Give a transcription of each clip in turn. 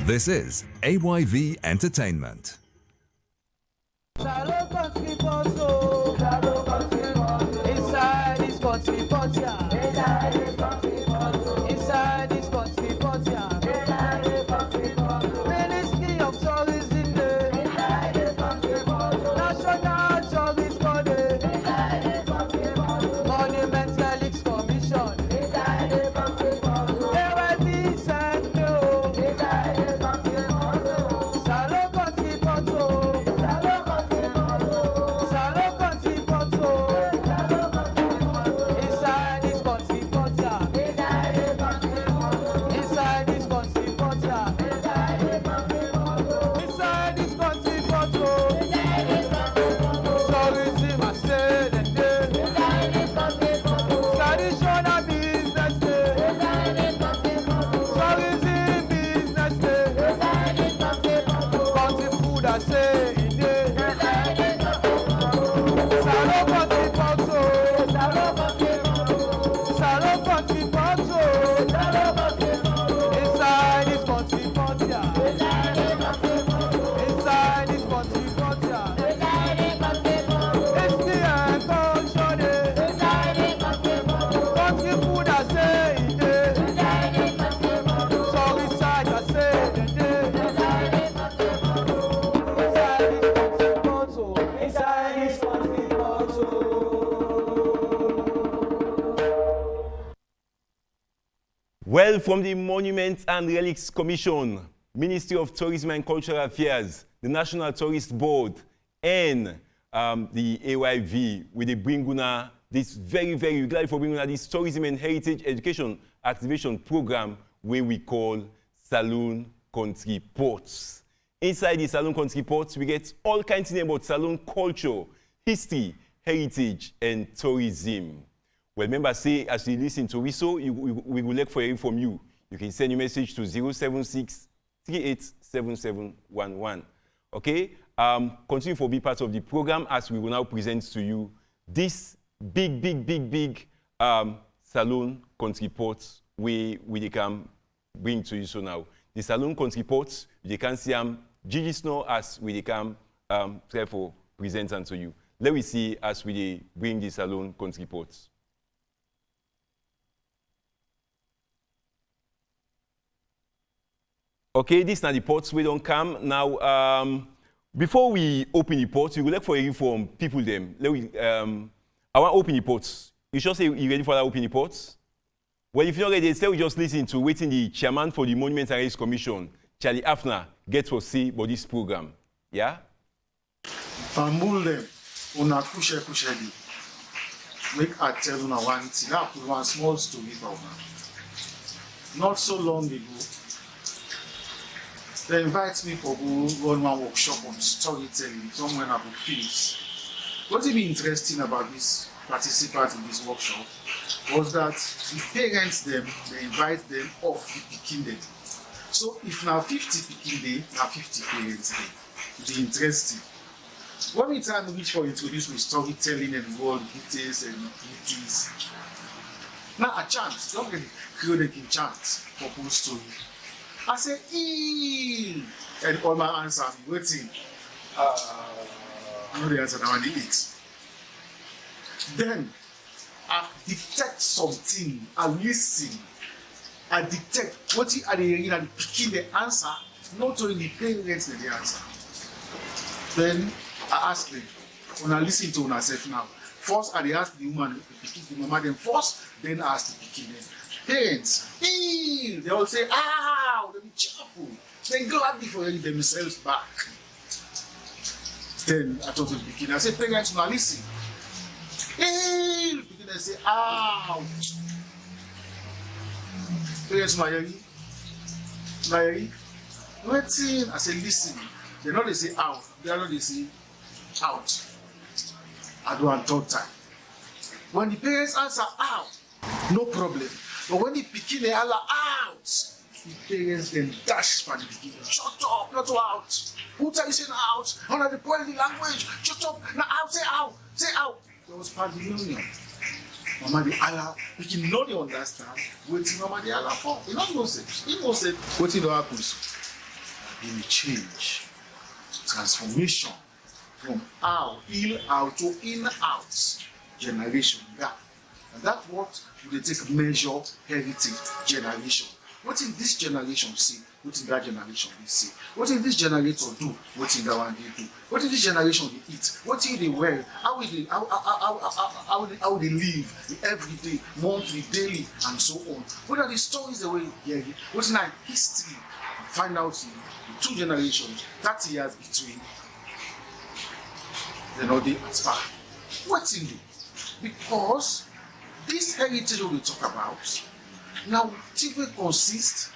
This is AYV Entertainment. Salon Kontri Porto, Salon Kontri Porto. Inside this country Portia, inside this country Porto, inside this country Portia, inside this country Porto. Ministry of Tourism Day, inside this country Porto. National Tourist Board, inside this country Porto. Monument Relics Commission, inside this country Porto. AYV Centro, inside this country Porto. Salon Kontri Porto. Well, from the Monuments and Relics Commission, Ministry of Tourism and Cultural Affairs, the National Tourist Board, and the AYV, we bring una this very glad for bringing una this tourism and heritage education activation program where we call Salon Kontri Ports. Inside the Salon Kontri Ports, we get all kinds of things about Salon culture, history, heritage, and tourism. Well, remember, say, as you listen to Wiso, we will look for hearing from you. You can send your message to 076-387711. Okay? Continue to be part of the program as we will now present to you this big Salon Kontri Ports we can bring to you so now. The Salon Kontri Ports, you can see Gigi Snow as we can try for present to you. Let me see as we bring the Salon Kontri Ports. Okay, these are the ports we don't come. Now, before we open the ports, we would like for you from people them. I want to open the ports. You should say you ready for that open the ports? Well, if you're not ready, we just listen to waiting the chairman for the Monuments and Relics Commission, Charlie Afner, get to see about this program. Yeah? Famule, una kushe di. Make I tell una one thing. Now, put one small story for una. Not so long ago, they invite me for go run one workshop on storytelling somewhere in about Philips. What is interesting about this participants in this workshop was that the parents them, they invite them off the picking day. So if now 50 picking day, now 50 parents day. It's interesting. When we time reach for introduce me storytelling and world details and activities. Now a chant, don't get Krio they can chant for post story. I say, eee, and all my answer, I'm waiting. I know the answer now, I need it. Then, I detect something, I listen, I detect what are they hearing and picking the answer, not only the parents the answer. Then, I ask them, when I listen to myself now, first I ask the woman, the mama, then first, then I ask the picking them. Parents, they all say, ow, they be cheerful. They gladly for themselves back. Then I told the beginner, I said, parents, now listen. The beginner say, ow. Parents, Mary, waiting. I said, listen. They know they say out. They know they say out. I do one third time. When the parents answer out, no problem. But when the pikin they holler out, the parents then dash for the pikin. Shut up, not out. Who tell you saying out? Under the polity language. Shut up. Now out, say out, say out. That was part of the union. Mama the Allah, pikin no dey understand. Waiting Mama the Allah for. He not know say. He know say. Waiting don't happen. been a change, transformation from out, in out to in out generation gap. And that's what we take measure heritage generation. What in this generation see? What in that generation they see? What in this generation do? What in that one they do? What in this generation they eat? What in they wear? How they live every day, monthly, daily, and so on? What are the stories the way they hear? What in our history? Find out in the two generations, 30 years between. They know they aspire. What in do? Because this heritage we talk about now typically consists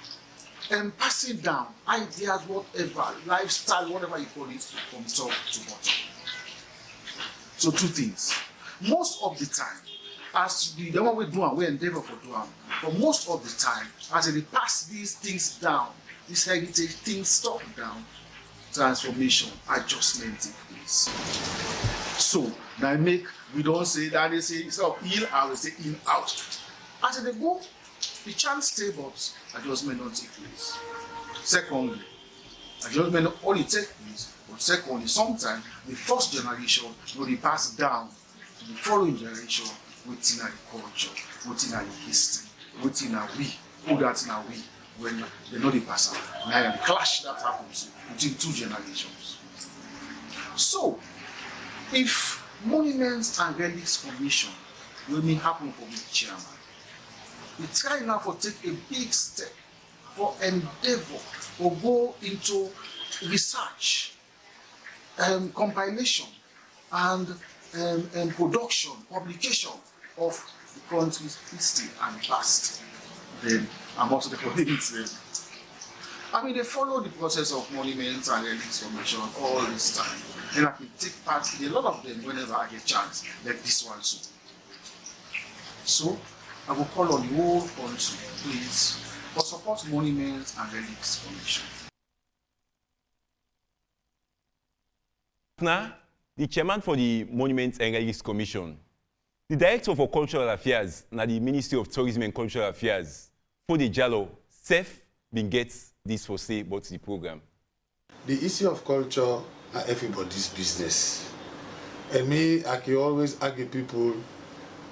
in passing down ideas, whatever, lifestyle, whatever you call it, from top to bottom. So two things. Most of the time, as the one we do and we endeavor for doing, but most of the time, as they pass these things down, this heritage things stuff down, transformation, adjustment takes place. So now we don't say that they say instead of in, I will say in out. As they go, the chance stay, but adjustment not take place. Secondly, adjustment not only take place, but secondly, sometimes the first generation will be passed down to the following generation within our culture, within our history, within our we, who that in our we, when they know the pass out. Now the clash that happens between two generations. So, if Monuments and Relics Commission will be happen for the chairman, we try now to take a big step for endeavor or go into research, compilation, and production, publication of the country's history and past. Then, and also the politics then. I mean, they follow the process of Monuments and Relics Commission all this time. And I can take part in a lot of them whenever I get chance, like this one soon. So, I will call on the whole country, please, for support Monuments and Relics Commission. Now, the chairman for the Monuments and Relics Commission, the director for Cultural Affairs, na the Ministry of Tourism and Cultural Affairs, for the Jallo, Seth bin gets this for say about the program. The issue of culture are everybody's business. And me, I can always argue people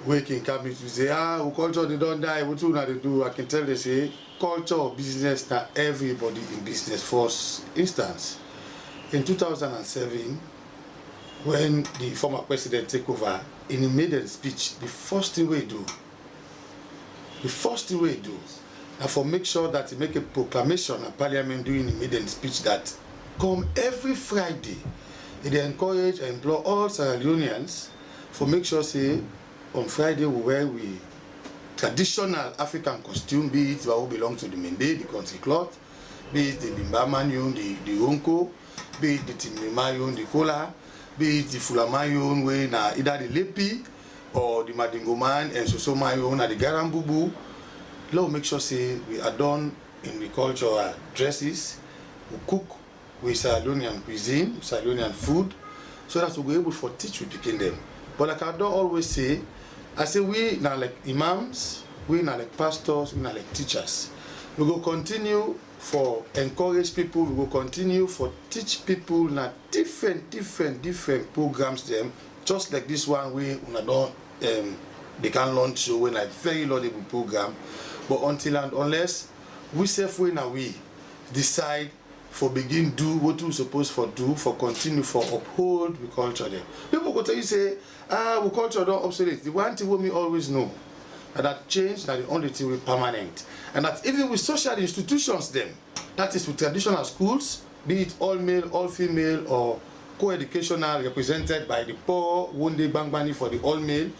waking come to say, culture they don't die, what do they do? I can tell they say, culture or business, not everybody in business. For instance, in 2007, when the former president took over, in a maiden speech, the first thing we do, and for make sure that he make a proclamation at Parliament during the maiden speech that come every Friday, they encourage and implore all Sierra Leoneans for make sure say on Friday we wear traditional African costume, be it what belong to the Mende, the country cloth, be it the Limbamayun, the Onko, be it the Timimayun, the Kola, be it the Fulamayon, where na either the Lepi or the Madingoman and Sosomayun and the Garambubu. Let's make sure say we adorn in the cultural dresses, we cook with Salonian cuisine, Salonian food, so that we'll be able to teach we begin them. But like I don't always say, I say we now like imams, we now like pastors, we now like teachers. We will continue for encourage people, we will continue for teach people now different programs them, just like this one we don't they can launch so when a very laudable program. But until and unless we self we now we decide for begin do what we supposed for do for continue for uphold we culture them. People go tell you say, we culture don't obsolete. The one thing we always know that change that the only thing we permanent. And that even with social institutions them, that is with traditional schools, be it all male, all female, or co-educational represented by the poor, Wunde Bangbani for the all male,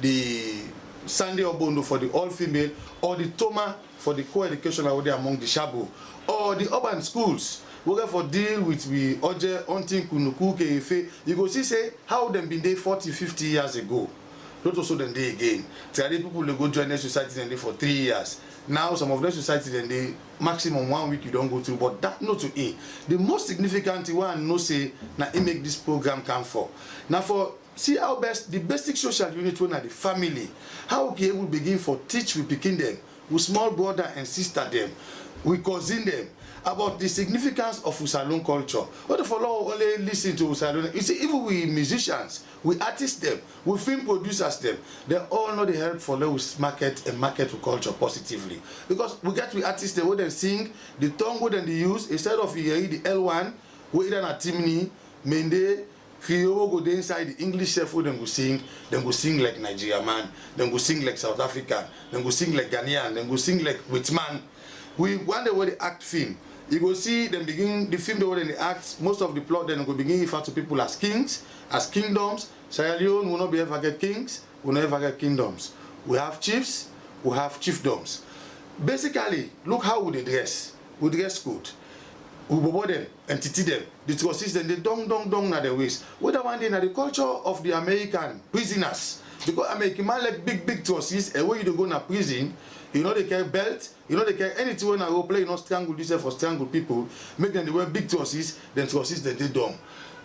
the Sunday Obondo for the all female, or the Toma for the co-educational among the Shabu, or the urban schools, we for deal with we Oje, Hunting, Kunuku, Kefe. You go see say how them been there 40, 50 years ago. Not also then they again. Today people they go join their society and they for 3 years. Now some of their society then they maximum 1 week you don't go through, but that not to A. The most significant one no say now it make this program come for. Now for see how best the basic social unit when are the family. How we able begin for teach we begin them with small brother and sister them. we cuisine them about the significance of Salon culture. What if Allah only listen to Salon? You see, even we musicians, we artists them, we film producers them, they all know the help for us market and market to culture positively. Because we get we artists they would sing the tongue would they use instead of you the L1, we either a Timni, Mende, Krio go inside the English chef who then go sing like Nigeria man, then go sing like South African, then go sing like Ghanaian, then go sing like Whitman. We wonder where they act film. You go see them begin the film the way they act. Most of the plot then go begin refer to people as kings, as kingdoms. Sierra Leone will not be ever get kings, will not ever get kingdoms. We have chiefs, we have chiefdoms. Basically, look how we dress. We dress good. We bobo them, entity them. The trusses them, they dong na the waist. What I want in the culture of the American prisoners. Because American man like big trusses, and when you go na prison, you know they carry belt, you know they carry anything when I go play, you know strangle this for strangle people, make them they wear big trusses, then trusses then they dumb.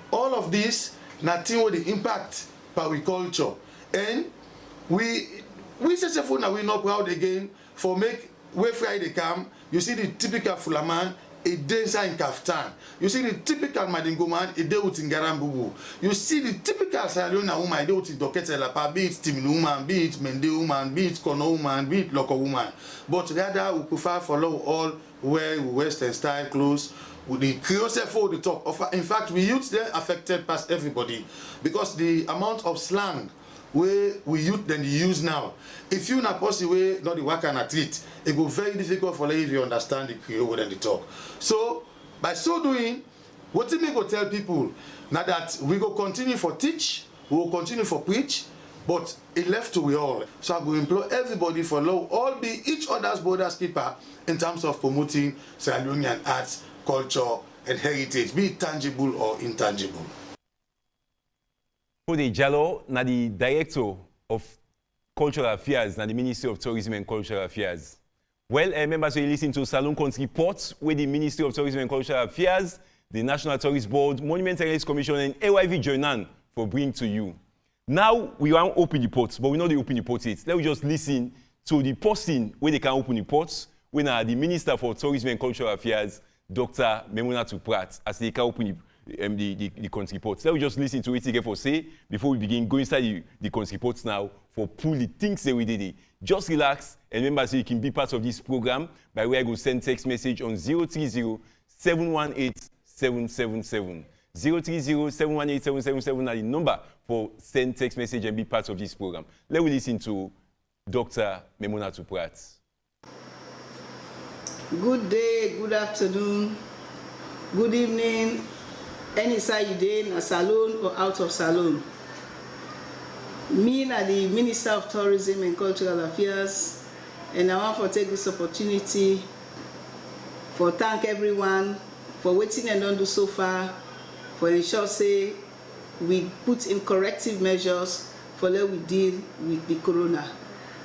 All of this, nothing with the impact per we culture. And we successful now we not proud again for make where Friday come, you see the typical Fulaman, a dancer in kaftan. You see the typical Madingo man, a day with Ngarambubu. You see the typical Salona woman, a day with Dokete Lapa, be it Timin woman, be it Mende woman, be it Kono woman, be it Local woman. But rather, we prefer follow all wear Western style clothes. With the Krio for the top. In fact, we youth then affected past everybody because the amount of slang where we youth then use now. If you not possible way not the work and a treat, it go very difficult for you if you understand the Krio when they talk. So by so doing, what we go tell people now that we go continue for teach, we will continue for preach, but it left to we all. So I go implore everybody for law, all be each other's borders keeper in terms of promoting Sierra Leonean arts, culture, and heritage, be it tangible or intangible. Kode Jallo, na the Director of Cultural Affairs, na the Ministry of Tourism and Cultural Affairs. Well, members, you listen to Salon Kontri reports with the Ministry of Tourism and Cultural Affairs, the National Tourist Board, Monument and Relics Commission, and AYV Journal for bringing to you. Now, we want to open the ports, but we know they open the ports yet. Let's just listen to the person where they can open the ports, when the Minister for Tourism and Cultural Affairs, Dr. Momoh Pratt, as they can open the country reports. Let's just listen to it again for say before we begin going inside the country reports now for pull the things that we did. Just relax and remember so you can be part of this program by where I go send text message on 030-718-777. 030-718-777 are the number for send text message and be part of this program. Let's listen to Dr. Momoh Pratt. Good day, good afternoon, good evening, any side you dey in a salon or out of salon. Me na the Minister of Tourism and Cultural Affairs, and I want to take this opportunity for thank everyone for waiting and don't do so far, for ensure say we put in corrective measures for let we deal with the corona.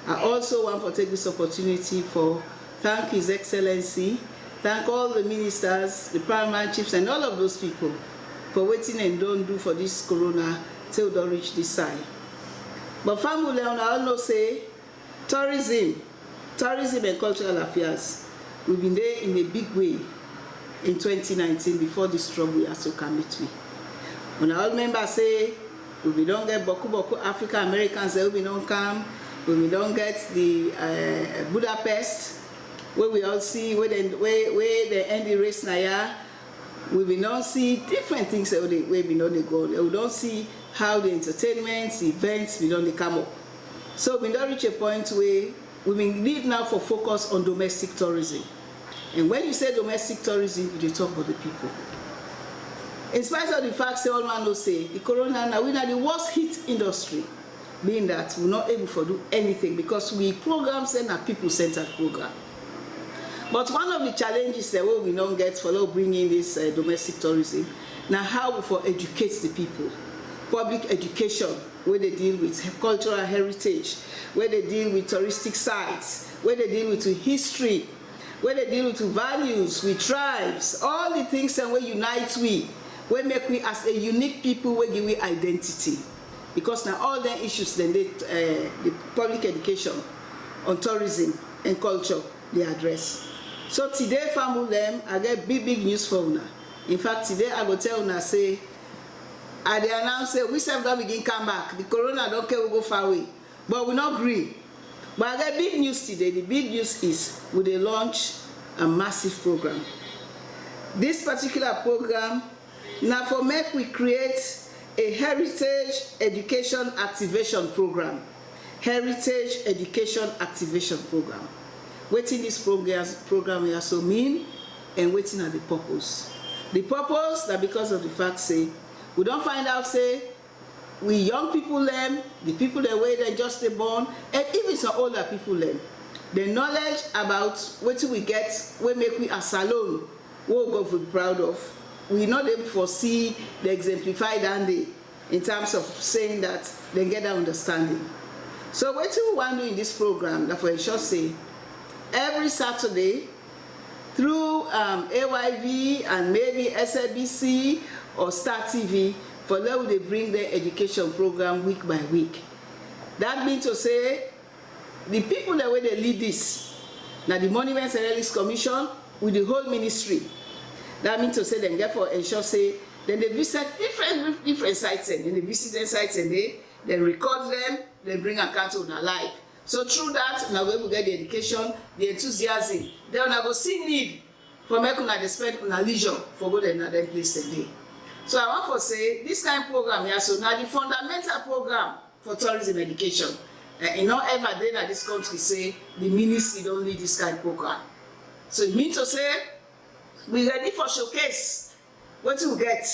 I also want to take this opportunity for thank His Excellency, thank all the ministers, the paramount chiefs, and all of those people for waiting and don't do for this corona till don't reach this side. But family Leone, I also say tourism and cultural affairs, we've been there in a big way in 2019 before this trouble also come with me. When all members say we don't get boku African Americans, we don't come, we don't get the Budapest, where we all see where they end the race now, we will not see different things where we know they go. We don't see how the entertainments, events, we don't come up. So we don't reach a point where we need now for focus on domestic tourism. And when you say domestic tourism, you talk about the people. In spite of the fact, say all man will say the corona now we are the worst hit industry, being that we're not able to do anything because we programs and a people-centered program. But one of the challenges that we don't get for bringing this domestic tourism, now how we for educate the people. Public education, where they deal with cultural heritage, where they deal with touristic sites, where they deal with history, where they deal with values, with tribes, all the things that we unite we, where make we as a unique people, where give we identity. Because now all the issues then the public education on tourism and culture they address. So today, family, I get big news for una. In fact, today I go tell una say, I dey announce say we self don begin come back. The corona don't care we go far away, but we not agree. But I get big news today. The big news is we dey launch a massive program. This particular program now for make we create a heritage education activation program. Heritage education activation program. Wetin this program also mean and wetin are the purpose. The purpose that because of the fact say we don't find out say we young people learn, the people that way they just they born, and even some older people learn. The knowledge about what we get, we make we a Salon, we'll go for proud of. We not able to foresee the exemplified and they in terms of saying that they get that understanding. So what we want to do in this program, that for sure say every Saturday through AYV and maybe SABC or Star TV, for them they bring their education program week by week. That means to say the people that way they lead this, now the Monuments and Relics Commission with the whole ministry. That means to say then therefore ensure say then they visit different sites and then they visit the sites and they record them, they bring account on their life. So through that, now we will get the education, the enthusiasm. Then we go see need for make una dey spend una leisure for go to another place today. So I want to say this kind of program here, so now the fundamental program for tourism education. You know, ever then at this country say the ministry don't lead this kind of program. So it means to say we ready for showcase what we get,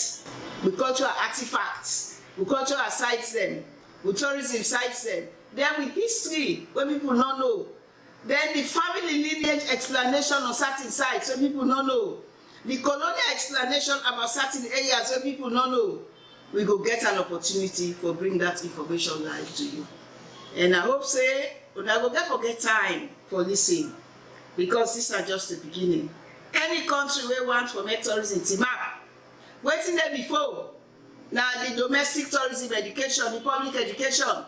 we cultural artifacts, we cultural sites them, we tourism sites them, then with history where people don't know, then the family lineage explanation on certain sites where people don't know, the colonial explanation about certain areas where people don't know. We go get an opportunity for bring that information live to you. And I hope say we go get time for listening, because these are just the beginning. Any country we want for make tourism team up, waiting there before. Now the domestic tourism education, the public education.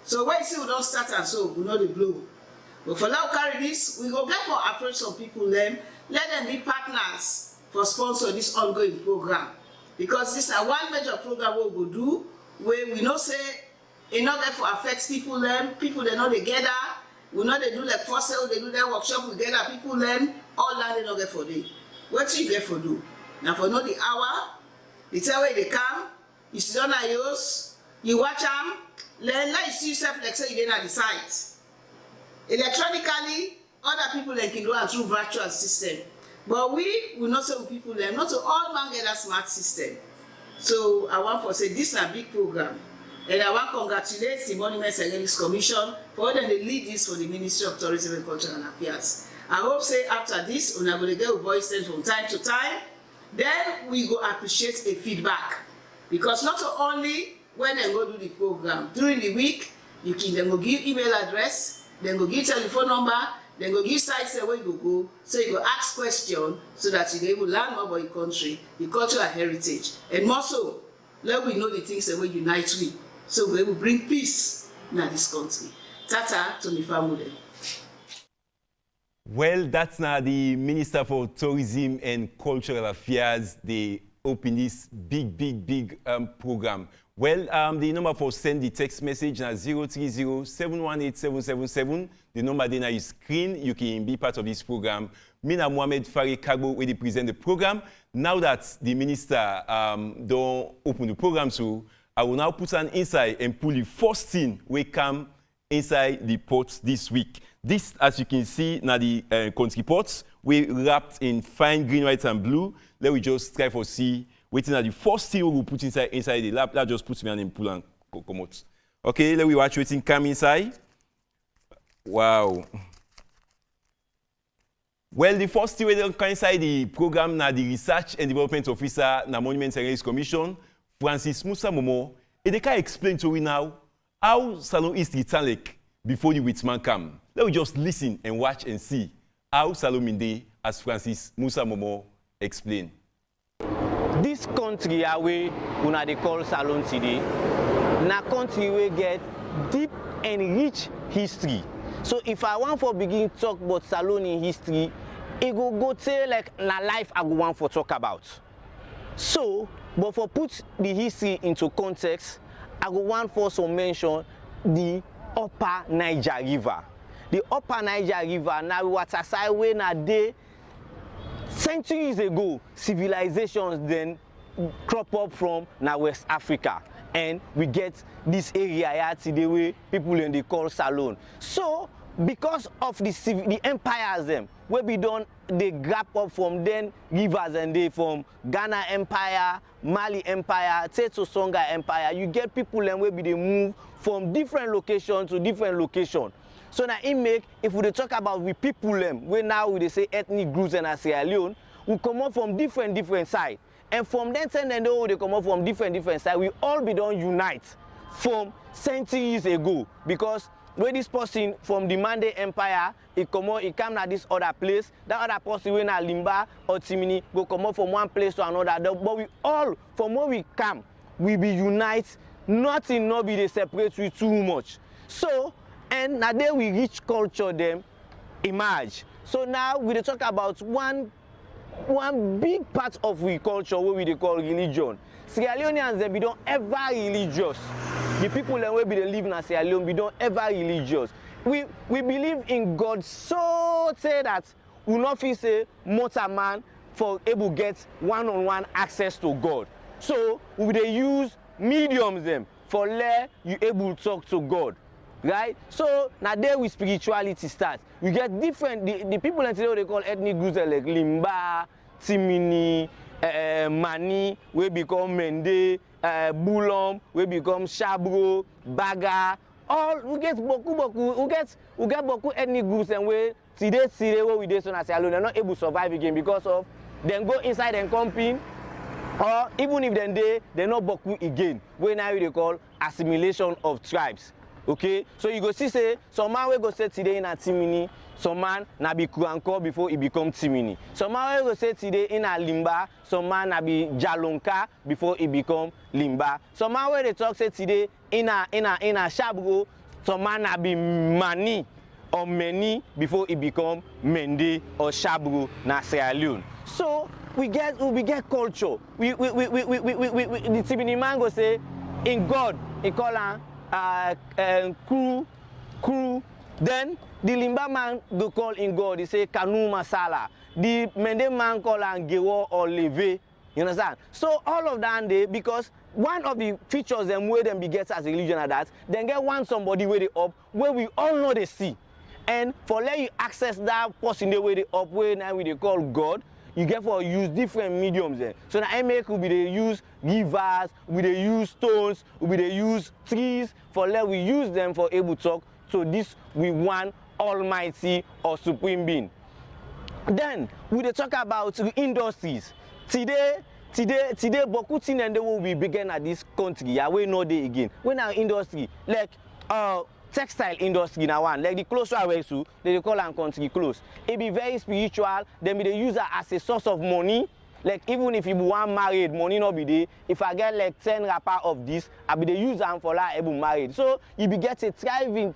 So when you see we don't start and so we know the blow. But for now carry this, we go get for approach some people them, let them be partners for sponsor this ongoing program. Because this is one major program we will do where we know say in order for affect people them, people they know they gather, we know they do like for sale, they do their workshop, we gather people them, all that they don't get for day. What do you get for do? Now for know the hour, the time where they come, you sit on yours, you watch them, learn like you see yourself like say you didn't decide. Electronically, other people they can do it through virtual system. But we will not say people them, not to all man get a smart system. So I want to say this is a big program. And I want to congratulate the Monuments and Relics Commission for them they lead this for the Ministry of Tourism and Cultural Affairs. I hope say after this, we are going to get a voice them from time to time. Then we go appreciate a feedback. Because not only when they go do the program, during the week, you can then go give email address, then go give telephone number, then go give sites where you go, so you go ask questions so that you will learn more about your country, your cultural heritage. And more so, let we know the things that will unite we. So we will bring peace in this country. Tata to the family. Well, that's now the Minister for Tourism and Cultural Affairs. They open this big program. Well, the number for send the text message now 030-718-777. The number then on your screen. You can be part of this program. Mina Mohamed Farid Kagbo will present the program. Now that the minister don't open the program, so I will now put an inside and pull the first thing we come inside the pots this week. This, as you can see, now the Kontri pots we wrapped in fine green, white, and blue. Let we just try for see. Waiting at the first thing we will put inside the lab. That just puts me on and pull and come out. Okay, let we watch waiting come inside. Wow. Well, the first thing we come inside the program now the Research and Development Officer na Monuments and Relics Commission, Francis Musa Momoh. And they can explain to we now how Salon history sound like before the Whitman come. Let we just listen and watch and see how Salon Minde as Francis Musa Momoh explain. This country we una dey call Salon today, na country we get deep and rich history. So if I want for begin talk about Salon in history, it go tell like na life I go want for talk about. So, but for put the history into context, I go want for some mention the Upper Niger River. The Upper Niger River now water side way na dey centuries ago civilizations then crop up from na West Africa, and we get this area here today where people in they call Salon. So because of the empires them where we done they grab up from then rivers and they from Ghana Empire, Mali Empire, Teto Songa Empire, you get people and where they move from different location to different location. So now it make, if we talk about we people them, where now we say ethnic groups in Sierra Leone, we come up from different sides. And from then they come up from different sides, we all be done unite from centuries ago. Because when this person from the Mande Empire, he come to this other place, that other person when Limba or Timini go come up from one place to another. But we all, from where we come, we be unite, nothing not be they separate we too much. So, and now there we reach culture them emerge. So now we dey talk about one big part of we culture what we dey call religion. Sierra Leoneans they be don't ever religious. The people that we be they live in Sierra Leone we don't ever religious. We believe in God so say that we not feel say mortal man for able get one-on-one access to God. So we dey use mediums them for let you able to talk to God. Right? So now there we spirituality starts. We get different the people in today they call ethnic groups like Limba, Timini, Mani, we become Mende, Bulom, we become Shabro, Baga. All we get boku, we get boku ethnic groups and we today what we do so Sierra they're not able to survive again because of them go inside and camping. Or even if they're not boku again, we now they call assimilation of tribes. Okay, so you go see say some man we go say today in a Timini, some man na be Kuranko before he become Timini. Some man we go say today in a Limba, some man na be Jalonka before he become Limba. Some man we they talk say today in a Shabro, some man na be Mani or Meni before he become Mende or Shabro na Sierra Leone. So we get culture. We the Timini man go say in God he call am Krio. Then the Limba man go call in God, he say Kanu Masala. The Mende man call an Gewo or Leve. You understand? So all of that they because one of the features them where them be get as a religion are that, then get one somebody where they up where we all know they see. And for let you access that person the way they up where now we they call God. You get for use different mediums there. So now I make we they use rivers, we they use stones, we they use trees for let we use them for able to talk. So this we want almighty or supreme being. Then we they talk about industries. Today boku thing and they will be begin at this country. Yeah, we know they again. When our industry like textile industry now one like the clothes I wear so they call and country clothes. It be very spiritual. Then they use it as a source of money. Like even if you want married, money not be there. If I get like 10 wrapper of this, I be the use them for like able married. So you be get a thriving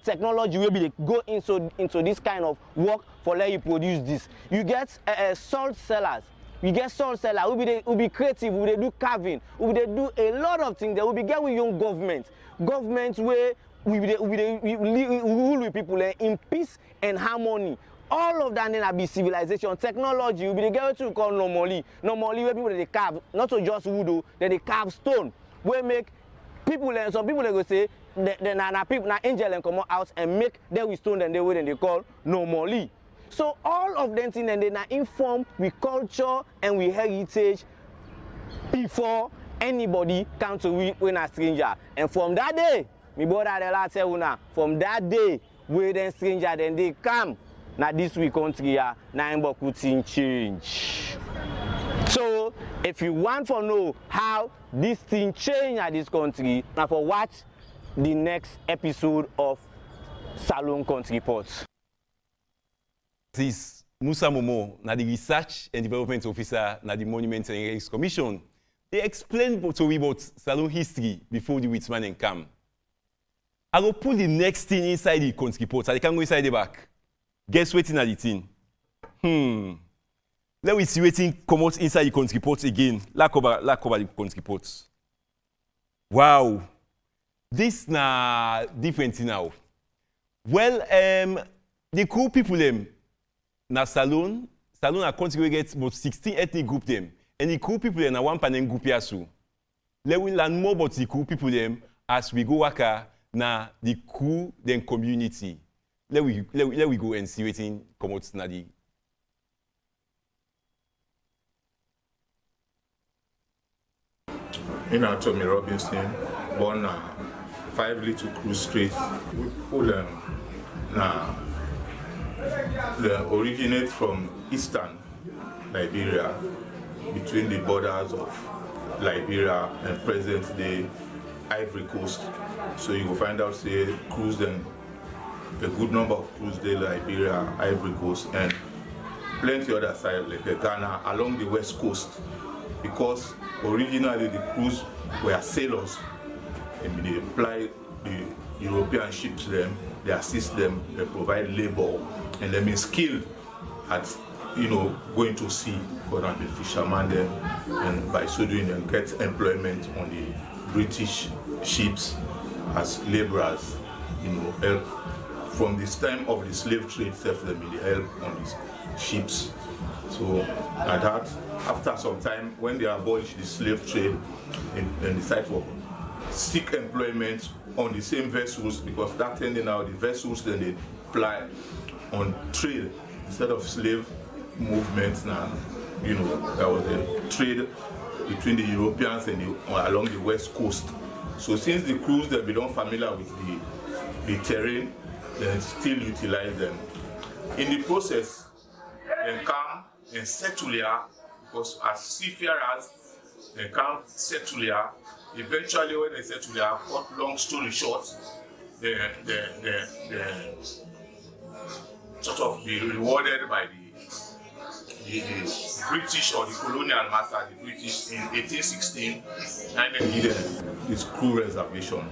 technology where be they go into this kind of work for let you produce this. You get salt sellers. We get salt sellers. We be creative. We do carving. We do a lot of things. That we be get with young government where we rule with people in peace and harmony. All of that then be civilization, technology. We be the get what we call normally. Normally where people they carve, not so just wood, then they carve stone. We make people and some people they go say na angel and come out and make them with stone and they way they call normally. So all of them things and they na inform with culture and with heritage before anybody come to we when a stranger. And from that day, me brother the last tell you now, from that day where then stranger then they come. Now this week country here, now boku thing change. So if you want to know how this thing change at this country, now for watch the next episode of Salon Country Report. This Musa Momoh, na the Research and Development Officer na the Monuments and Relics Commission. They explain to me about Salon history before the Whitman and come. I will put the next thing inside the country report so they can go inside the back. Guess what's in the thing? Let me see wetin comot inside the country pot again. La cover the country pot. Wow. This na different now. Well, the cool people them na Salon na country we get about 16 ethnic group them. And the cool people them na one panel group here so. Let we learn more about the cool people them as we go waka na the cool then community. Let we go and see wetin comot na the. In Tommy Robinson, born 5 Little Cruise Street. We pull now. They originate from eastern Liberia, between the borders of Liberia and present-day Ivory Coast. So you will find out say cruise them a good number of cruise day Liberia, Ivory Coast, and plenty other side like Ghana along the west coast. Because originally the crews were sailors, and they apply the European ships to them, they assist them, they provide labor, and they mean skilled at going to sea, go and be fishermen then, and by so doing they get employment on the British ships as laborers, help from this time of the slave trade itself, they may help on these ships. So at that, after some time, when they abolished the slave trade and decide to seek employment on the same vessels, because that ending now the vessels then they ply on trade instead of slave movements. Now, there was a trade between the Europeans and along the west coast. So since the crews they become familiar with the terrain, they still utilize them. In the process, they come and settle here, because as seafarers, they come settle here. Eventually, when they settle here, cut long story short, they sort of be rewarded by the British or the colonial master, the British, in 1816, and then give them this crew reservation.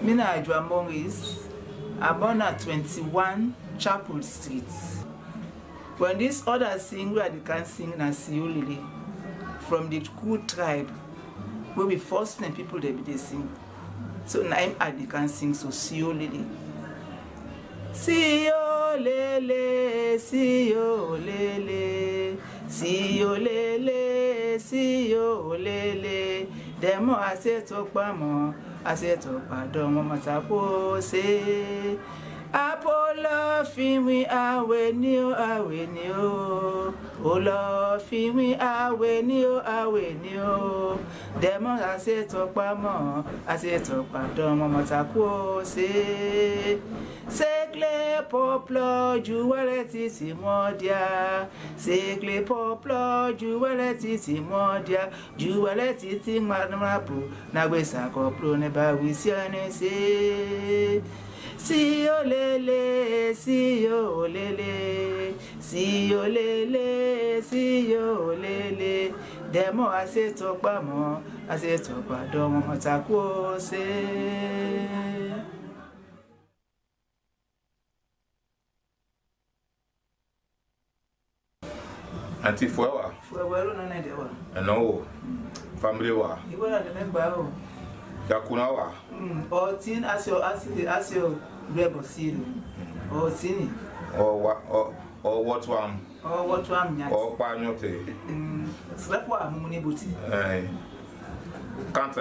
Mina Ajwamong is born at 21 Chapel Street. When these others sing, where they can sing na Siolele from the Ku tribe, where we first name people they sing. So now they can sing so Siolele. Siolele, Siolele, Siolele, Siolele. Demo I say talk bamo, I say talk pardon, mama tapo say. Apollo fimi awe ni o, Olo fimi awe ni o. Demo I say talk bamo, I say talk pardon, mama tapo say. Segle poplo juwele titi modia. Segle poplo juwele titi modia. Juwele titi ngmarnapu na gwesa koplo ne ba wisiane se. Siolele, Siolele, Siolele, Siolele. Demo ase tokpa mo, ase tokpa domo matako se. Auntie Fuewa? Fuewa lo nane dewa. No. Family wa? Ibo na de memba o. Yakuna wa? Tin asio rebel siri. Tini. What one? What one nyati. Panyote. Slepo mumuni buti. Can't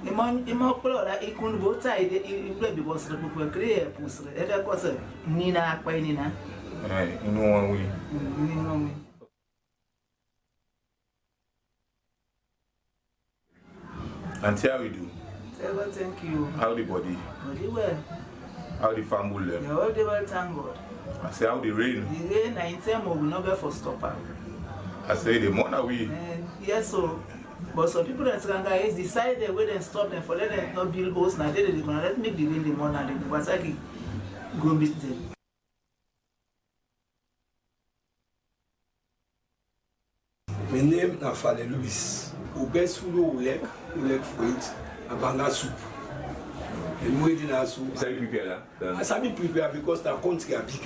Imo kolora ikun bota ide ibe bo slepo ko kreye pusre. Ebe ko se nina akpa nina. One way. Auntie, how we do? Well, thank you. How the body? Body well. How the family? Yeah, all the well, thank God. I say how the rain? The rain, I intend we will not get for stopper. I say the money we. Yes, so. But some people that guys decide they wait and stop them for let them not build house now. They're gonna let make the rain the money and the Wasaki go meet them. My name is Fale Louis. Au best food, we like fruit, abanga soup. And we didn't ask who. So you prepare that? I said prepare because the country are big.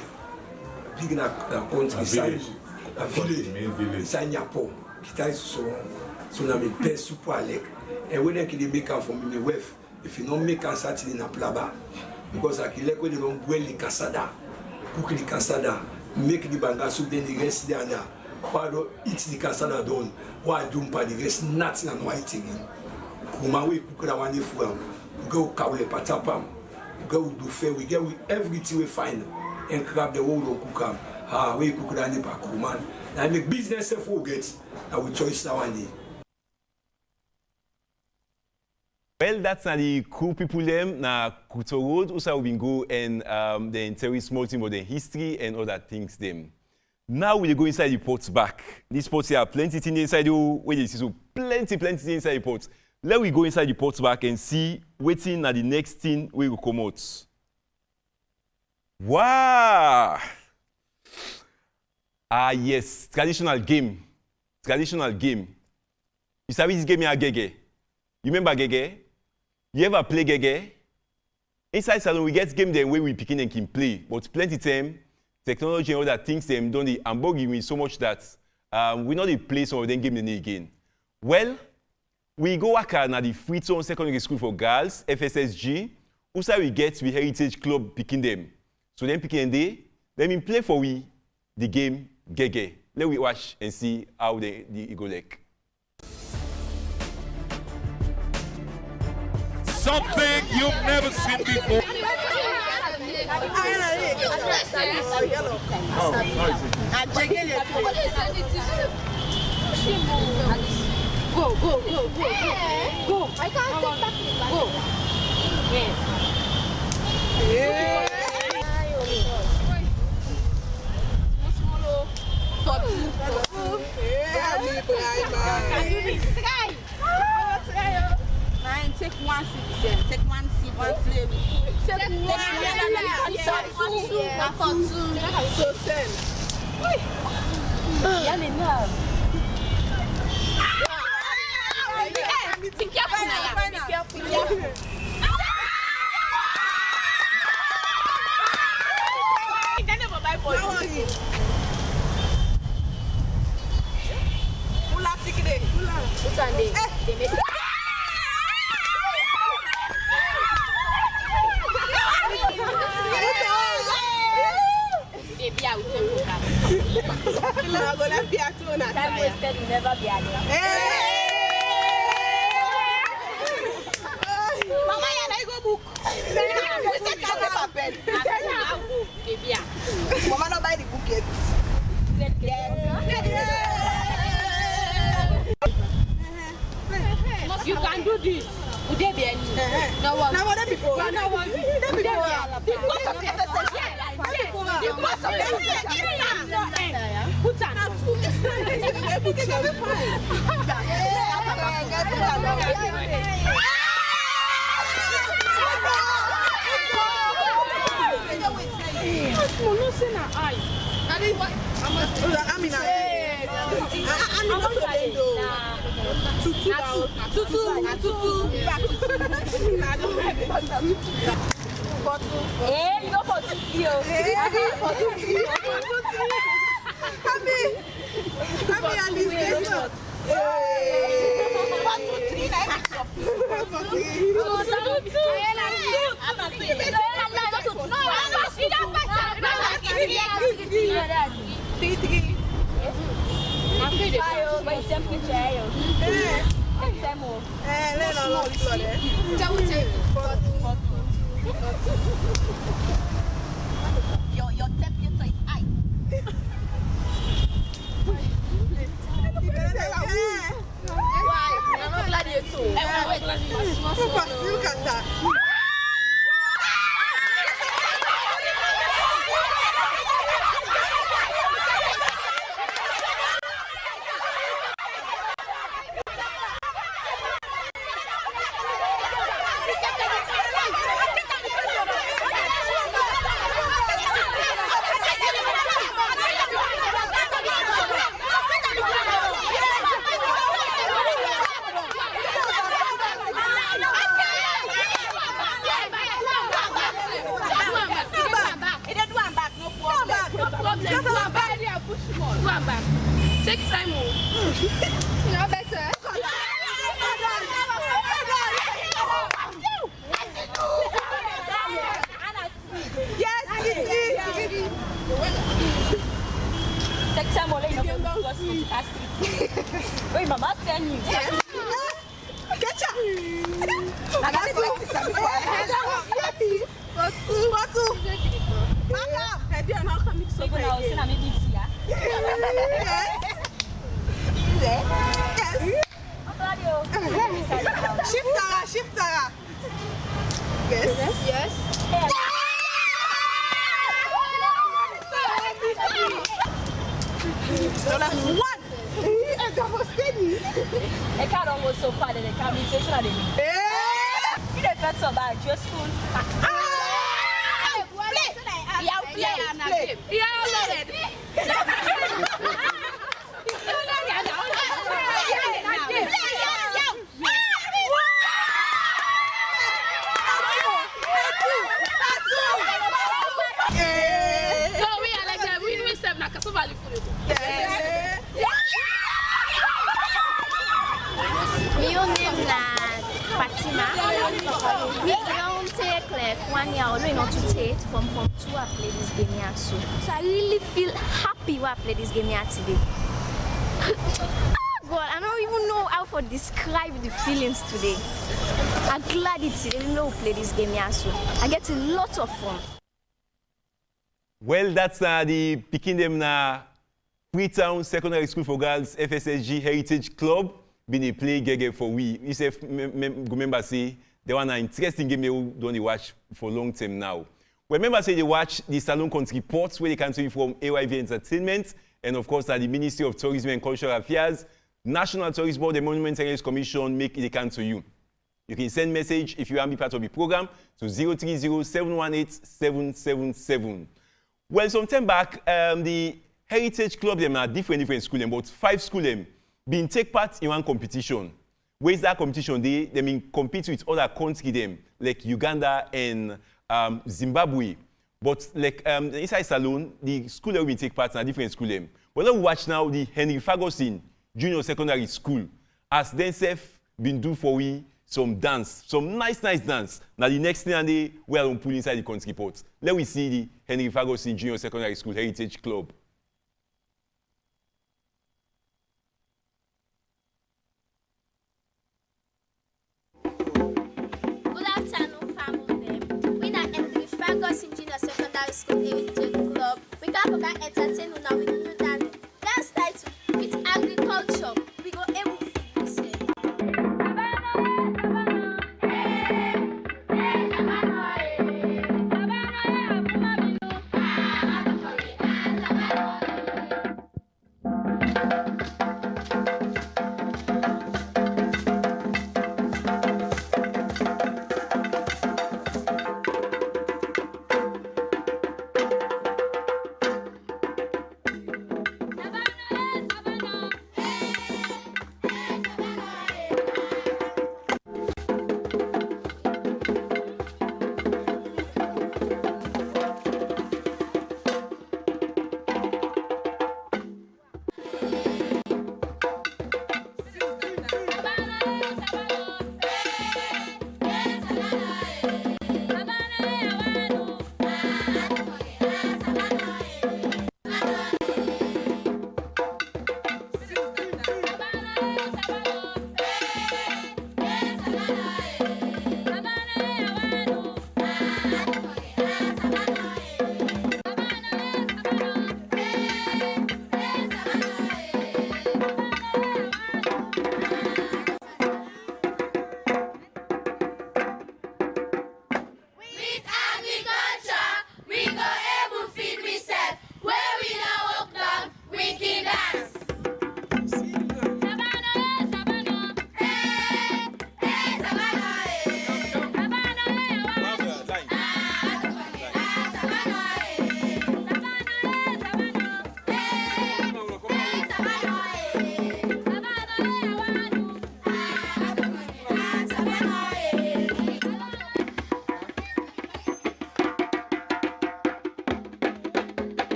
Big na country size. A village. Main village. Inside Nyapo. Kita is so na me best super like. And when they make am for me wife, if you don't make am certain in a plaba, because I can let when they don't boil the cassada, cook the cassada, make the banga soup, then the rest there. Why don't eat the cassada done? Why don't buy the rest nothing and white again? Kuma we cook that one if we go kaule patapam, go do fair, we get with everything we find and grab the whole cook am. Ah, we cook that nipa kuman. I make business if we get, I will choice that one day. Well, that's not the cool people them na Kuto Road. Also, we go and the terrorist small team of the history and other things them. Now we go inside the ports back. These ports here, plenty things inside the where you see so plenty things inside the ports. Let we go inside the ports back and see waiting at the next thing we will come out. Wow! Ah yes, traditional game. Traditional game. You sabi this game here, Gege? You remember Gege? You ever play Gege? Inside Salon, we get game them where we picking and can play, but plenty time, technology and other things them don't the ambog me so much that we not the play some of them game again. Well, we go work at the Freetown Secondary School for Girls, FSSG. Also we get the Heritage Club picking them. So then picking day, then we play for we the game Gege. Let we watch and see how the go like. Something you've never seen before. Go. I can't take that. Go. Yeah. Take one seat, take one seat, one slave. Take one. So send. Be careful. Time wasted will never be again. Mama, you go book. Mama, no buy the book yet. You can do this. Would there be any? No one. No one before. No one. Because of FSS. Because of FSS. Put on. Hey, you go for 2 kilos. Come here, Alice. Your temperature is high. Why? I'm not glad you too. Look at that. Take time. You know better. Yes, Kitty. Take time. Wait, Mama, send you. Catch up. I got it. What? Mama, have you not coming so good? Yes. Shift Tara. Yes. So that's one. And that was steady. I can't almost so far that I can't be taking on it. You don't feel so bad, just school. We don't take like 1 year or not to take from 2 I play this game here so I really feel happy when I play this game here today. God, I don't even know how to describe the feelings today. I'm glad it's even though we play this game here so I get a lot of fun. Well, that's the picking them na Freetown Secondary School for Girls FSSG Heritage Club been a play gege for we. You say remember say they want an interesting game they don't watch for long term now. Well, remember say they watch the Salon Kontri reports where they can see from AYV Entertainment and of course at the Ministry of Tourism and Cultural Affairs, National Tourist Board, the Monuments and Heritage Commission make it can to you. You can send message if you want to be part of the program to 030-718-777. Well, some time back, the Heritage Club them are different schools, about 5 schools been take part in one competition. Where is that competition? They mean compete with other countries them like Uganda and Zimbabwe. But like inside Salon, the school that we take part in a different school them. But let's watch now the Henry Ferguson Junior Secondary School as themselves been do for we some dance, some nice dance. Now the next thing they well on pull inside the country report. Let we see the Henry Ferguson Junior Secondary School Heritage Club. Good afternoon, family. We are Henry Ferguson Junior Secondary School Heritage Club. We can entertain you now with new dance. Dance title with agriculture. We go able to listen.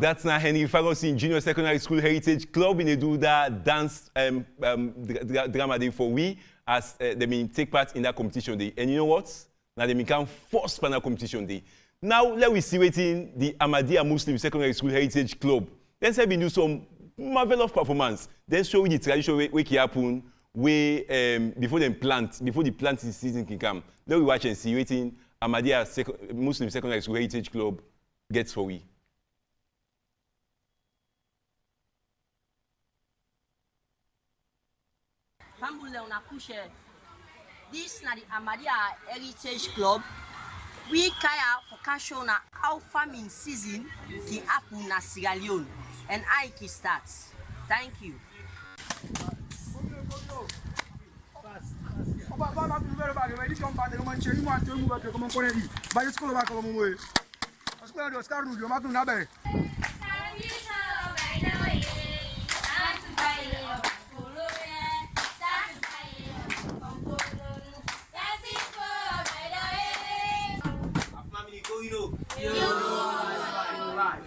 That's now Henry Ferguson Junior Secondary School Heritage Club in the do that dance drama day for we as they mean take part in that competition day. And you know what? Now they become first panel competition day. Now let we see waiting the Ahmadiyya Muslim Secondary School Heritage Club. Then say we do some marvelous performance. Then show you the tradition way happen before the planting season can come. Let we watch and see waiting Ahmadiyya Muslim Secondary School Heritage Club gets for we. This is the Ahmadiyya Heritage Club. We care for cash on how farming season can happen in Sierra Leone and I can start. Thank you.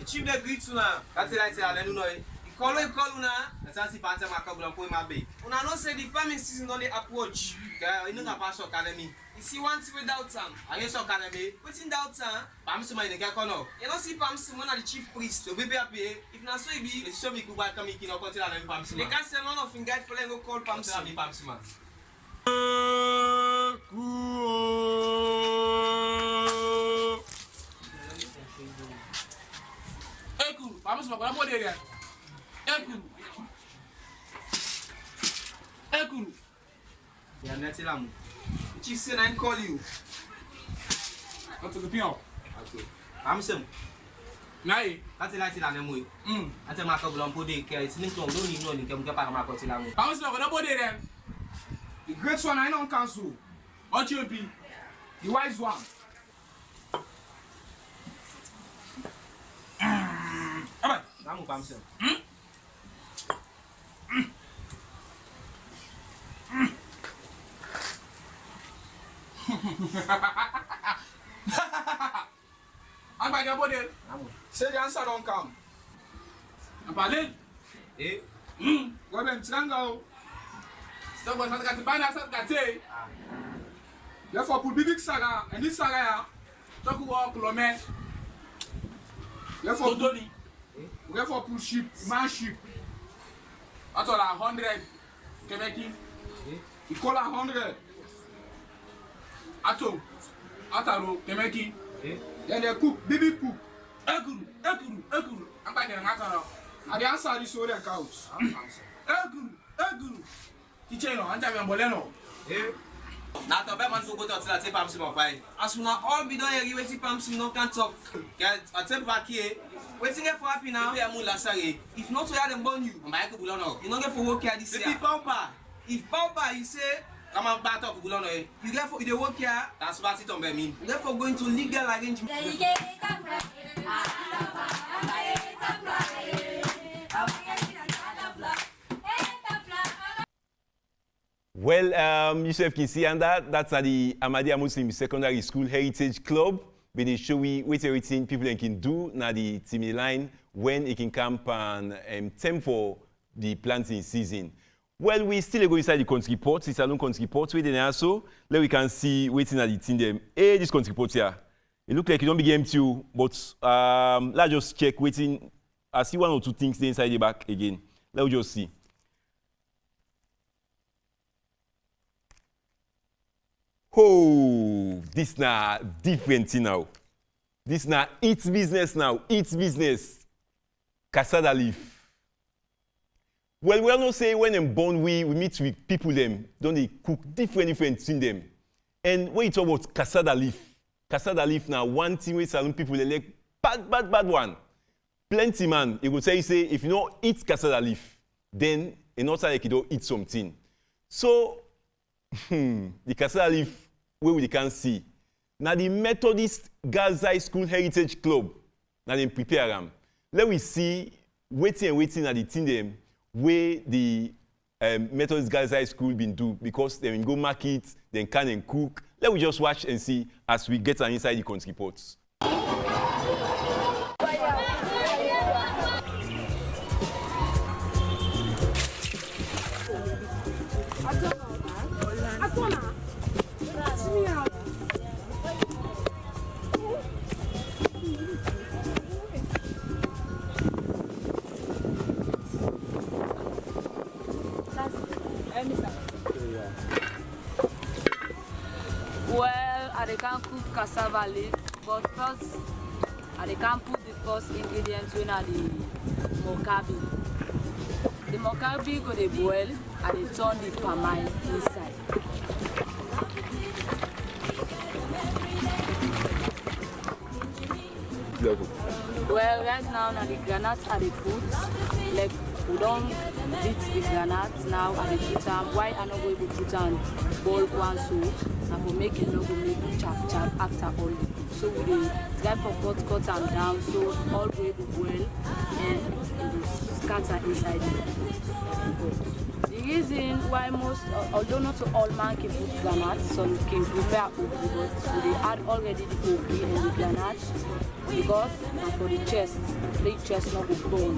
Chief de greet una, that's like say I know. Call una, that's how panta makabula po my bake. Una no say the farming season on the approach. You know pass academy. You see one thing without time. I guess academy. Within doubt time, Pamsuma in the Gakono. You don't see Pamsuma the chief priest. The baby happy. If not so be, it's so big who come in or continue and Pamsuma. They can't say none of in guide for them go call Pamsuma. Pamsuma. Vamos para poder. Ekuru. Yeah, let's let Chief said I call you. What's the pion? Okay. I'm some. Nai. That's like it and we. That's a mark of Lampode. It's linked on don't even know you can get back my cotilla. Vamos para poder then. The great one I don't cancel. What you be? The wise one. Vamos, Pamsel. I'm back about it. Say the answer don't come. I'm parling. Eh? Go ben trango. So go got the banner got say. Therefore put big saga and this saga ya. Talk about kilometer. Therefore Tony. Therefore put ship, man ship. That's all 100. Kemeki. You call 100. Atom. Ataro, Kemeki. Then they cook, baby cook. Ekuru. I'm back in the matter. And the answer is so that counts. Ekuru. Kicheno, Anta Boleno. Now the man to go to the Pamsima by. As soon as all be done, you wait Pamsim no can talk. Get a temp back here. Waiting for happy now. If not, we had them burn you. You don't get for work here this year. If Pauper, you say, come on back up, you get for the work here. That's what it on me. You get for going to legal arrangement. Well, Yusuf can see and that's at the Ahmadiyya Muslim Secondary School Heritage Club. But they show we what everything people can do na the team line when it can camp and time for the planting season. Well, we still go inside the country port, the Salon country port. Wait also, let we can see waiting at the team them. Hey, this country port here. It look like it don't be empty, but let's just check waiting. I see one or two things inside the back again. Let's just see. Oh, this na different thing now. This na its business now. Its business. Cassava leaf. Well, we all know say when them born we meet with people them, don't they cook different things them. And when you talk about cassava leaf now one thing with Salon people they like bad one. Plenty man, you would say if you don't eat cassava leaf, then you not like you don't eat something. So the cassava leaf where we can see. Now the Methodist Girls High School Heritage Club, now they prepare them. Let we see waiting at the thing them where the Methodist Girls High School been do because they will go market, then can and cook. Let we just watch and see as we get inside the country reports. I can cook cassava leaf, but first I can put the first ingredients in the mokabi. The mokabi go to boil and they turn the palmine inside. Well, right now, the granite are the put. Like, we don't beat the granite now and they put them. Why I not going to put them boil one soup and we make it not go make chap after all the put. So we try for cut them down so all the way to boil and it will scatter inside the pot. The reason why most, although not all man can put granite, some can prepare okri, but they add already the okri and the granite because for the chest not go bone.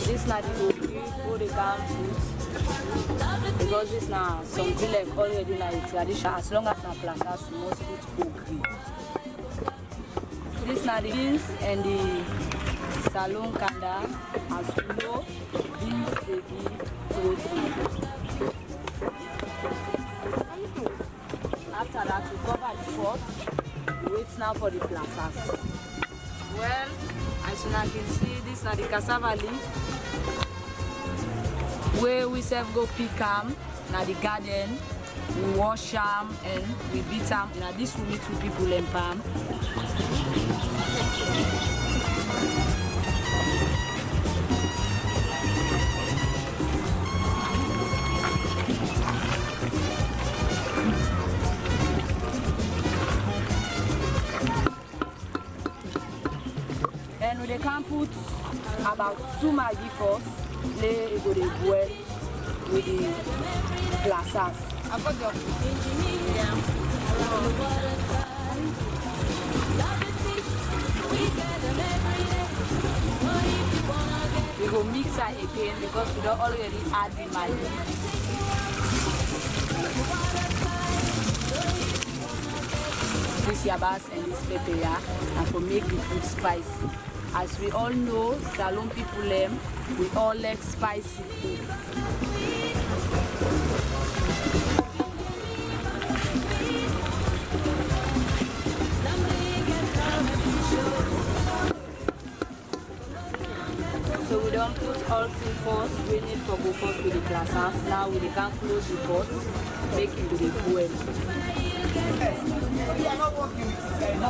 This not the okri, what they can put because this now something like already like tradition. As long as na plazas, you must put okri. This not the beans and the Salon kanda as you know, beef, baby, after that, we cover the pot. We wait now for the plazas. Well, as you can see, this is the cassava leaf. Where we self go pick them, now the garden, we wash them and we beat them. Now this will need 2 people in palm. They can put about 2 maggi first, they go to boil with the plazas. I've got your we go mix it again because we don't already add the maggi. This yabas and this pepper and for make the food spicy. As we all know, Salon people, we all like spicy food. So we don't put all three first, we need to go first with the plazas. Now we can close the pot, make it to the boil. You are not working with it. No.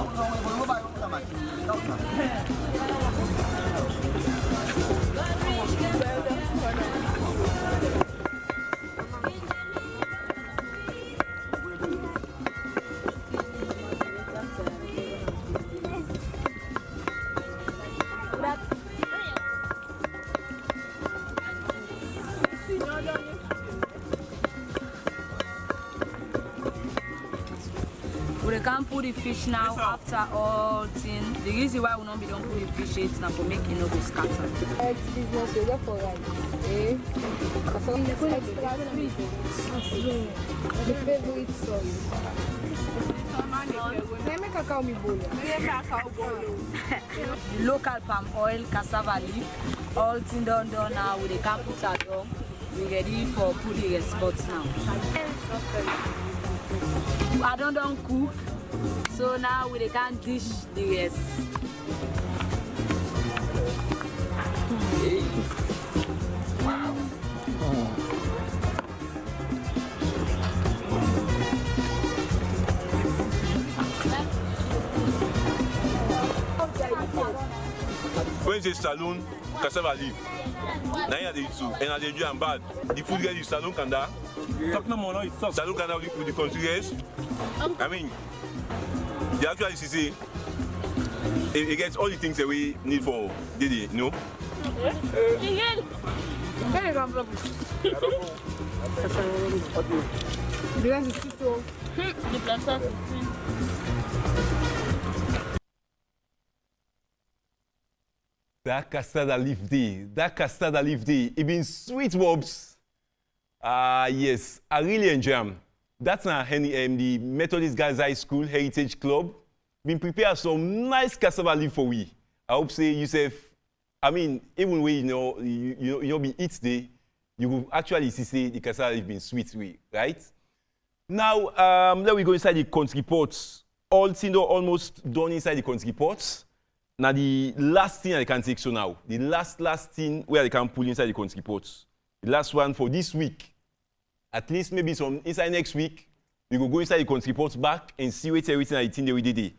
We can put the fish now after all thing. The reason why we don't put the fish is now for making it not go scatter. It's business, you get for rice. Eh? The favorite sauce. Local palm oil, cassava leaf, all thing done now. We can put it down. We ready for put the spots now. I don't cook, so now we can dish the rest. When you say Salon, cassava leaf, now you do too, and I do and bad. The food get you Salon kanda. Salon kanda with the countries. I mean, you actually see, it gets all the things that we need for Didi, you know? That custard leaf day, it been sweet bobs. Yes, I really enjoy them. That's the Methodist Girls High School Heritage Club. Been prepared some nice cassava leaf for we. I hope say yourself, I mean, even when you be eat day, you will actually see the cassava leaf been sweet way, right? Now, let we go inside the country pots. All things are almost done inside the country pots. Now, the last thing I can take so now, the last thing where I can pull inside the country pots. The last one for this week. At least maybe some inside next week, we go inside the country pots back and see what everything I think we did.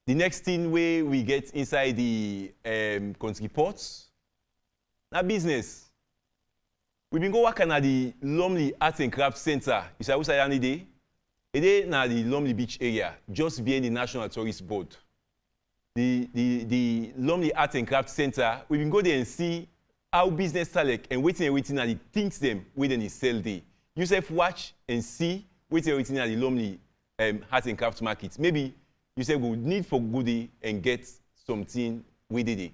The next thing where we get inside the country pots, now business. We've been go working at the Leone Arts and Crafts Center. You say outside any day? It is now the Leone Beach area, just behind the National Tourist Board. The Leone Arts and Crafts Center, we been go there and see how business select and waiting at the things them where they sell there. You self watch and see waiting at the Leone Arts and Crafts market. Maybe you say we need for good day and get something with it.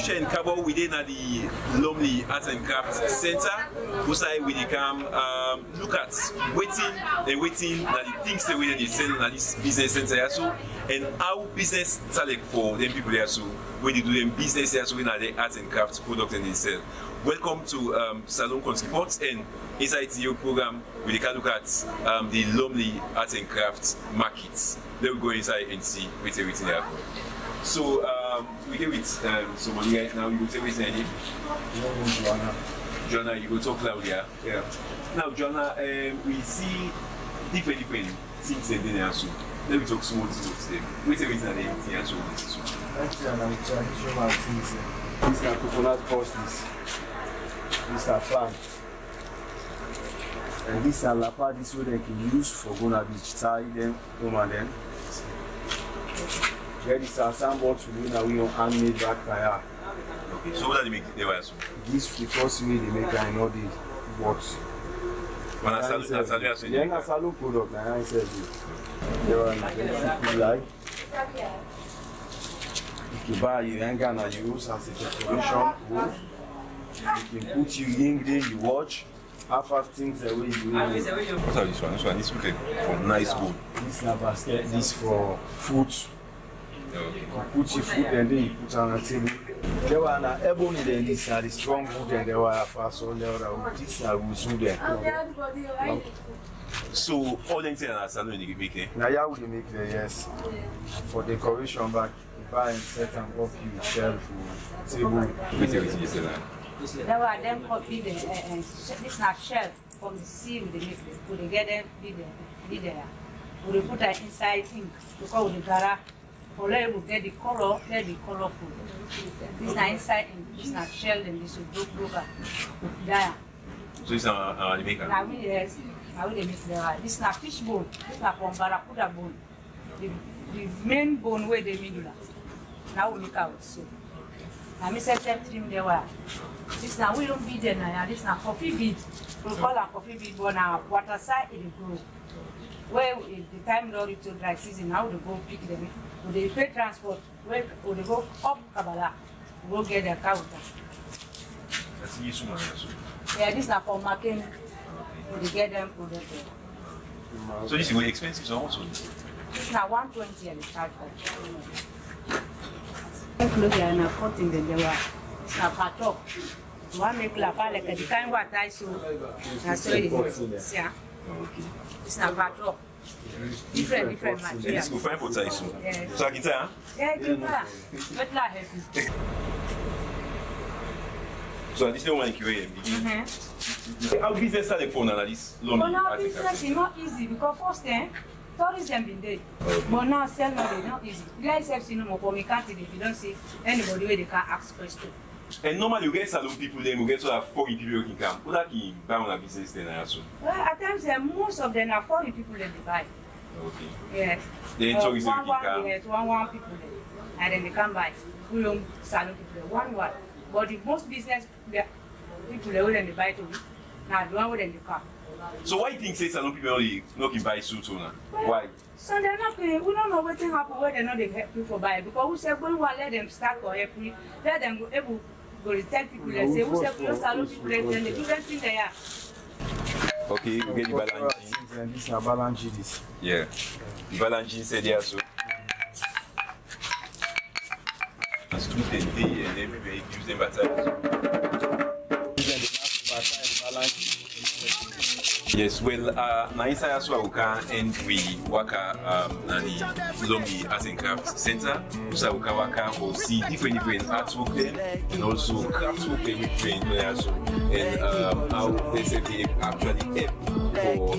And cover within the Leone Arts and Crafts Center. We can look at waiting at the things that they sell at this business center also, and how business select for them people there so when they do them business also in the arts and crafts products and they sell. Welcome to Salon Kontri Ports, and inside your program we can look at the Leone Arts and Crafts markets. Let me go inside and see what everything there. So we get with somebody right now. You go tell me his name. Joanna, you go talk loud, yeah. Now, Joanna, we see different things in there. So let me talk small things them. Wait a minute, and then so this is. Traditional things. These are coconut pulses. These are plants. And these are lapa. This way they can use for gonna beach, tie them, and then. Yeah, this is some to do now. We on handmade back tire. Okay, so what do they make? They were so. This because we they make I know the what. When I sell, yeah, I sell product. Now I sell it. They were like. If you buy, you ain't gonna use as a decoration. You can put your ring there, you watch. Half of things the way you. What are this one? This one is okay. From nice food. This is a basket. This for food. Okay. You put your food and then you put on a table. They were an ebony, then this are the strong wood, and they were fast on the other. This are wood. So, all the things are salon you make there? Now, yeah, we make there, yes. For decoration, back, you buy and set them up, you shelf, table. There were them copy this not shelf from the sea with the they get them be there. We put that inside ink because with the gara. For them, we get the color, get the colorful. This is not inside ink, this is not shell, and this is broker. There. So it's not the maker? Now we yes, now we make the this is not fish bone, this is not from barracuda bone. The main bone where they medulla. Now we make out so. Now we set them trim there were. This now we don't beat them now. This now coffee bead. We call it coffee bead, but now water side it grow. Where the time lorry to dry season, now they go pick them. They pay transport. Where they go up Kabbalah, go get their counter. That's useful. Yeah, this is not for marking. They get them produced. So this is very expensive, so also. It's not 120 at the charge for. Look here, now cutting them. They were. It's not part of. One make la pale like the kind what I saw. That's what it is. Yeah. It's not part of. Different material. And this go fine for Tyson. Yes. So I can tell, huh? Yeah, give me that. But la heavy. So this is the one you How business started for now this long? But now business is not easy because first time tourism been there. But now sell now they not easy. You guys have seen no more for me can't if you don't see anybody where they can ask questions. And normally you get salon people then you get to have 40 people who can come. What that can buy on a business then also? Well, at times most of them are 40 people that they buy. Okay. Yes. Then tourism can come. Yes, one people there. And then they come by. We don't salon people there. One. But the most business people there when they buy to me. Now the one when they come. So why do you think say salon people only not can buy suits now? Why? So they're not going, we don't know what happen where they're not the people buy because we say we want to let them start for April, let them go able to tell people they say we say we salon people then they do that thing there. Okay, we get the balance. And this is a balance this. Yeah. The balance said there so. That's 210 and everywhere. represent bataille. Yes, well, na inside as well, we can and we work na the Lombi Art and Craft Center. So we can work for see different artwork there, and also craftwork there with train also, and how they say they actually help for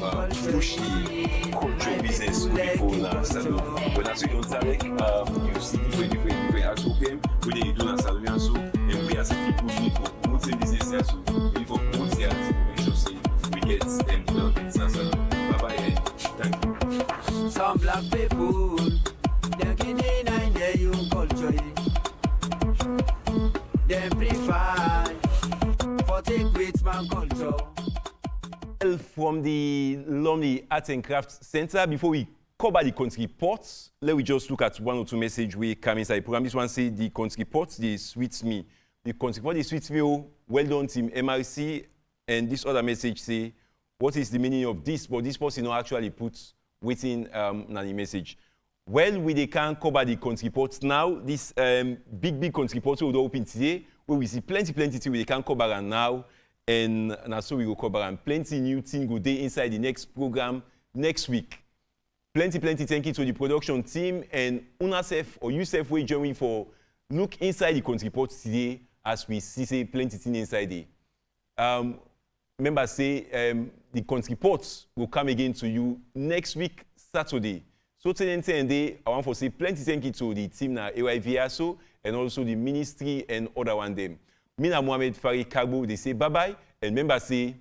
push the cultural business before na salon. When I say on Tarek, you see different artwork there, we they do na salon also, and we as a people need for promoting business also, we need for promoting art, make sure say we get them development na salon. Bye bye, thank you. Some black people, they're getting in their own culture. They prefer for take with my culture. From the Leone Art and Craft Center, before we cover the country ports, let me just look at one or two messages we come inside the program. This one say the country ports, they sweets me. The country port, they sweets me. Well done, team MRC. And this other message say, what is the meaning of this? But this person actually puts within the message. Well, we can cover the country ports now. This big country ports will open today, where we see plenty things we can cover and now. And so we will cover and plenty new things go there inside the next program next week. Plenty thank you to the production team and yourself or yourself will join me for look inside the country ports today as we see say plenty things inside there. Remember say the country ports will come again to you next week Saturday. So today I want to say plenty thank you to the team na AYVSO and also the ministry and other one them. Mina Mohamed Farid Kagbo, they say bye-bye. And remember say,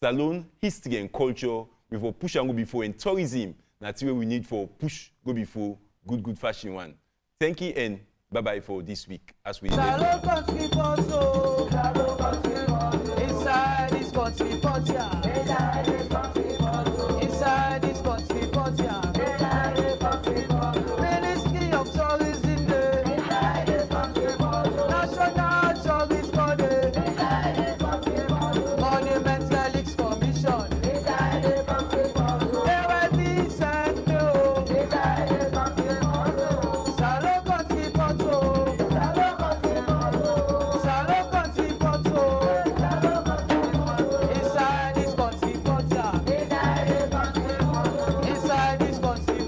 Salon, history and culture, we for push and go before, and tourism, that's where we need for push, go before, good fashion one. Thank you and bye-bye for this week. As we Salon country photo, inside this country photo, inside this country photo, Ministry of Tourism, National Tourist Body, Monument Relics Commission, AYV Centro, Salon country photo, Salon country photo, inside this country photo, inside this country photo,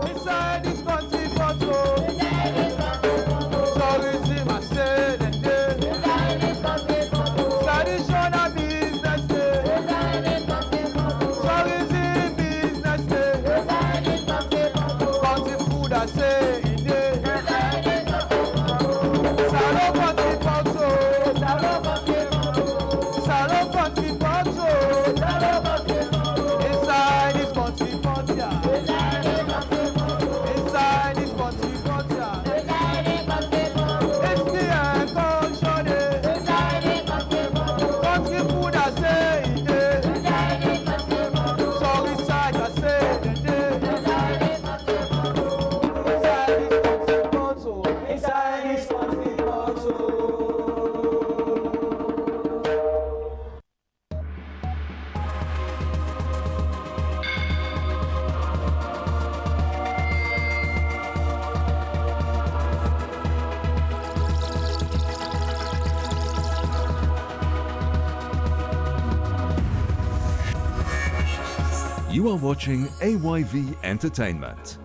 inside this country photo, tourism I say the day, traditional business day, tourism business day, country food I say it day, Salon country photo, Salon country photo, inside this country photo, inside this country photo, history and culture day, country food I say it day, tourist site I say the day, inside this country photo. You are watching AYV Entertainment.